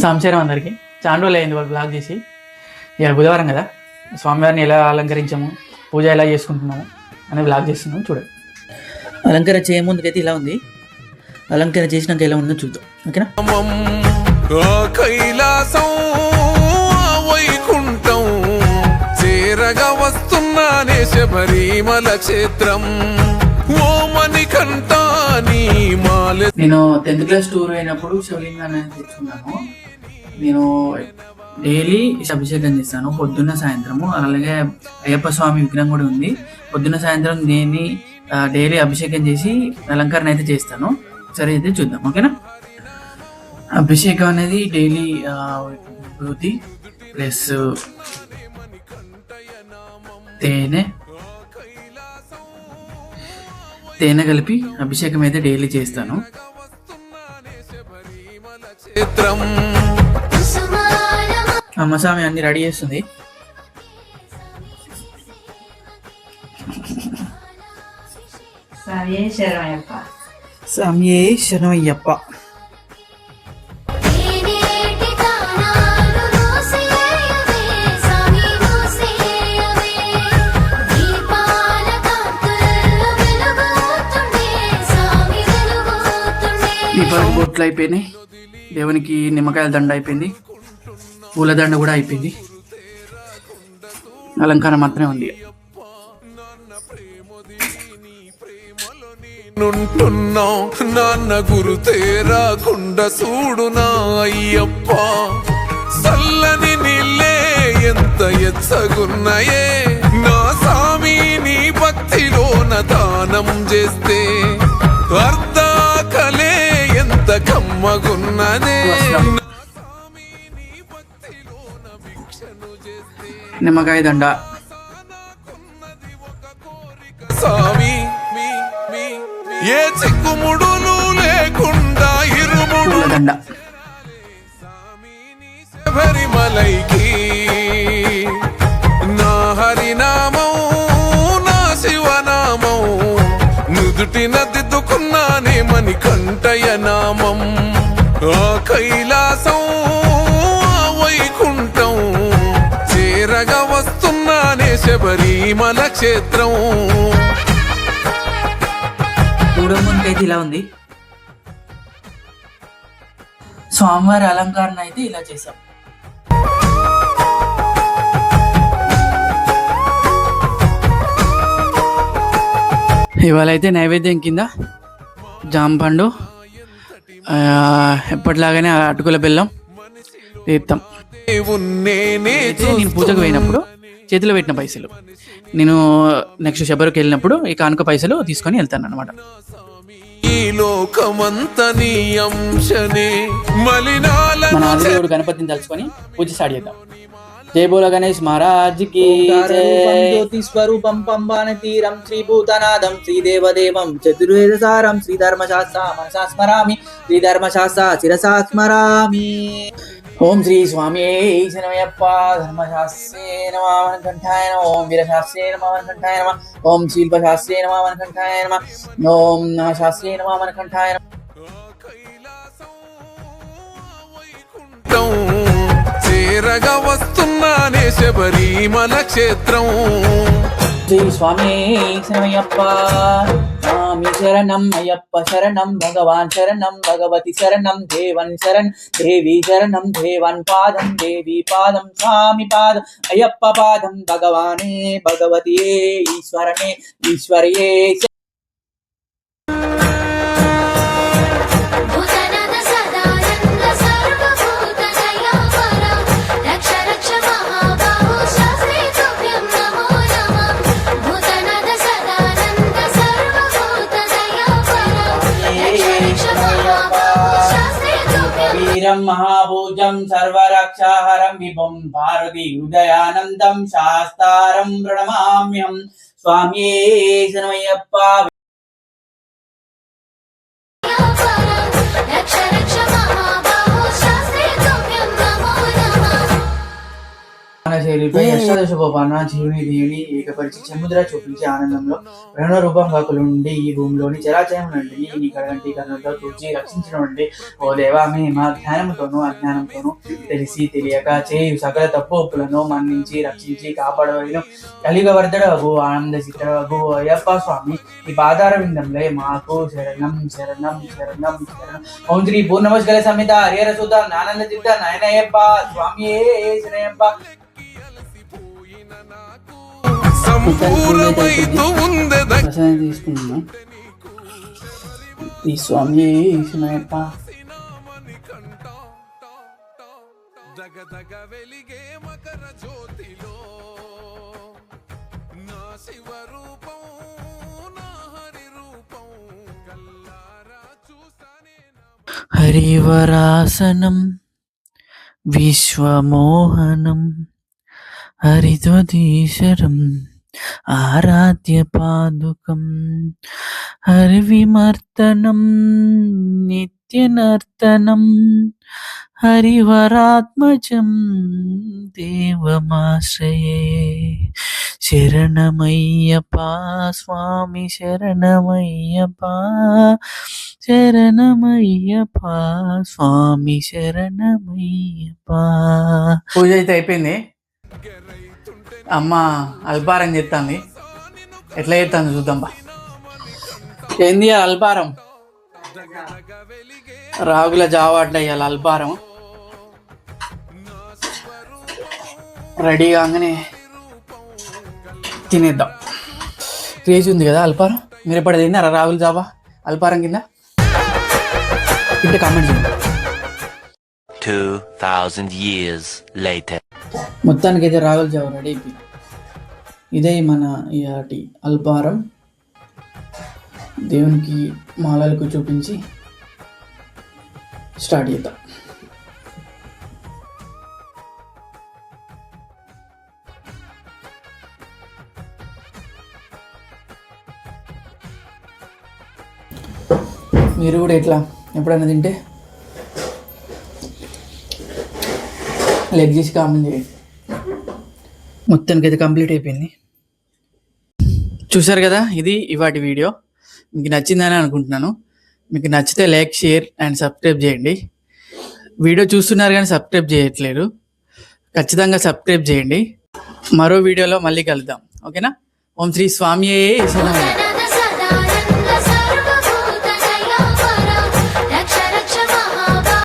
సంశయం అందరికీ చాలా రోజులు అయింది వాళ్ళు బ్లాగ్ చేసి. ఇక బుధవారం కదా, స్వామివారిని ఎలా అలంకరించాము, పూజ ఎలా చేసుకుంటున్నాము అని బ్లాగ్ చేస్తున్నాము. చూడండి, అలంకరణ చేయముందుకైతే ఇలా ఉంది, అలంకరణ చేసినాక ఎలా ఉందో చూద్దాం. ఓకేనా? కైలాసం వైకుంఠం చేరగా వస్తున్నానే శబరిమల క్షేత్రం. నేను 10th క్లాస్ టూర్ అయినప్పుడు శివలింగాన్ని తెచ్చుకున్నాను. నేను డైలీ అభిషేకం చేస్తాను, పొద్దున్న సాయంత్రము. అలాగే అయ్యప్ప స్వామి విగ్రహం కూడా ఉంది. పొద్దున్న సాయంత్రం దీన్ని డైలీ అభిషేకం చేసి అలంకరణ అయితే చేస్తాను. సరే అయితే చూద్దాం. ఓకేనా? అభిషేకం అనేది డైలీ విభూతి ప్లస్ తేనె కలిపి అభిషేకం అయితే డైలీ చేస్తాను. అమ్మ స్వామి అన్ని రెడీ చేస్తుంది. స్వామియే శరణమయ్యప్ప. దీపావళి బొట్లు అయిపోయినాయి, దేవునికి నిమ్మకాయల దండ అయిపోయింది, పూలదండ కూడా అయిపోయింది, అలంకారం మాత్రమే ఉంది. నాన్న గురు తేరాకుండా చూడు నా అయ్యప్ప, సల్లని నీళ్ళే ఎంత ఎచ్చగున్నాయే నా సామి, నీ భక్తిలోన దానం చేస్తే అర్ధాకలే ఎంత కమ్మగున్నదే. నిమ్మకాయ దండ స్వామి, ఏ చిక్కుముడులు లేకుండా ఇరుముడు దండ శబరిమలైకి నా హరినామం నా శివనామం నుదుటిన దిద్దుకున్నానే మణికంఠయ నామం. ఆ కైలాసం వైకుంఠం చేరగా వస్తున్నానే శబరిమల క్షేత్రం. అయితే ఇలా ఉంది. స్వామివారి అలంకరణ అయితే ఇలా చేసాం. ఇవాళ అయితే నైవేద్యం కింద జాంపండు, ఎప్పటిలాగానే అటుకుల బెల్లం తీర్థం. నేను పూజకు పోయినప్పుడు చేతిలో పెట్టిన పైసలు, నేను నెక్స్ట్ శబరికి వెళ్ళినప్పుడు ఈ కానుక పైసలు తీసుకొని వెళ్తాను అనమాట. మన ఆదిదేవుడు గణపతిని తలుచుకొని పూజ స్టార్ట్ చేద్దాం. జై బోల గణేష్ మహారాజ్ కి జ్యోతి స్వరూపం పంబాన తీరం శ్రీభూతనాథం శ్రీదేవదేవం చతుర్వేదసారం శ్రీధర్మశాస్త్ర మనసా స్మరామి శ్రీధర్మశాస్త్ర శిరసా స్మరామి. ఓం శ్రీ స్వామి శరణమయ్యప్ప. ధర్మశాస్త్రే నమః వనకంఠాయ నమః. ఓం వీరశాస్త్రే నమః వనకంఠాయ నమః. ఓం శిల్పశాస్త్రే నమః వనకంఠాయ నమః. ఓం నమశాస్త్రే నమః వనకంఠాయ నమః. చేరగా వస్తున్నానే శబరిమల క్షేత్రం. శ్రీ స్వామి శరణమయ్యప్ప. స్వామి శరణం అయ్యప్ప శరణం, భగవాన్ శరణం, భగవతి శరణం, దేవన్ శరణ్, దేవి శరణం, దేవన్ పాదం, దేవి పాదం, స్వామి పాదం, అయ్యప్ప పాదం, భగవానే భగవతియే ఈశ్వరనే ఈశ్వరియే. వీరం మహాభూజం సర్వరక్షాహరం విభుం భారతి హృదయానందం శాస్తారం ప్రణమామ్యం. స్వామియే శరణమయ్యప్ప. శైలిపై అష్టాదశోపాన జీవుని దేవుని ఏకపరిచి చెముద్ర చూపించి ఆనందంలో ప్రేరణ రూపం కాకులుండి ఈ భూమిలోని చరాచరం నుండి నీ కడగంటి కర్ణంతో తూచి రక్షించినటువంటి ఓ దేవా మేము జ్ఞానంతోనూ అజ్ఞానంతోనూ తెలిసి తెలియక చేయు సకల తప్పు ఒప్పులను మన్నించి రక్షించి కాపాడవలను కలిగవర్ధడగు ఆనంద చిత్రగు అయ్యప్ప స్వామి ఈ పాదార విందంలో మాకు శరణం శరణం శరణం శరణం. ఓం శ్రీ పూర్ణమస్కల సమేత హరిహర సుత ఆనంద చిత్త నాయనయ్యప్ప స్వామి శరణయ్యప్ప. సంపూర్ణమైతూ ఉందెద ప్రసాదం తీసుకుంటున్నాం. ఈ స్వామి శరణయ్యప్ప. దగదగ వెలిగే మకర జ్యోతిలో నా శివ రూపం నా హరి రూపం కల్లారా చూసానే హరివరాసనం విశ్వమోహనం హరిద్వదీశరం ఆరాధ్య పాదుకం హరివిమర్తనం నిత్యనర్తనం హరివరాత్మజం దేవమాశ్రయే. శరణమయ్యప్ప స్వామి శరణమయ్యప్ప శరణమయ్యప్ప స్వామి శరణమయ్యప్ప. పూజ అయితే అయిపోయింది. అమ్మ అల్పారం చేస్తాంది. ఎట్లా చేస్తాను చూద్దాం బా. ఏంది అల్పారం? రాగుల జావాట్ల ఇవాళ అల్పారం రెడీ కాగానే తినేద్దాం. క్రేజ్ ఉంది కదా అల్పారం. మీరు ఎప్పుడు తిన్నారా రాగుల జావా అల్పారం కింద? ఇంటే కామెంట్ చేయండి. 2000 years later. మొత్తానికి అయితే రాగుల జావ రెడీ అయిపోయింది. ఇదే మన ఇయాటి అల్పారం. దేవునికి మాలలకు చూపించి స్టార్ట్ చేద్దాం. మీరు కూడా ఎట్లా ఎప్పుడైనా తింటే లైక్ చేసి కామెంట్ చేయండి. మొత్తానికి అయితే కంప్లీట్ అయిపోయింది. చూసారు కదా, ఇది ఇవాటి వీడియో. మీకు నచ్చిందని అనుకుంటున్నాను. మీకు నచ్చితే లైక్, షేర్ అండ్ సబ్స్క్రైబ్ చేయండి. వీడియో చూస్తున్నారు కానీ సబ్స్క్రైబ్ చేయట్లేదు, ఖచ్చితంగా సబ్స్క్రైబ్ చేయండి. మరో వీడియోలో మళ్ళీ కలుద్దాం. ఓకేనా? ఓం శ్రీ స్వామియే శరణం.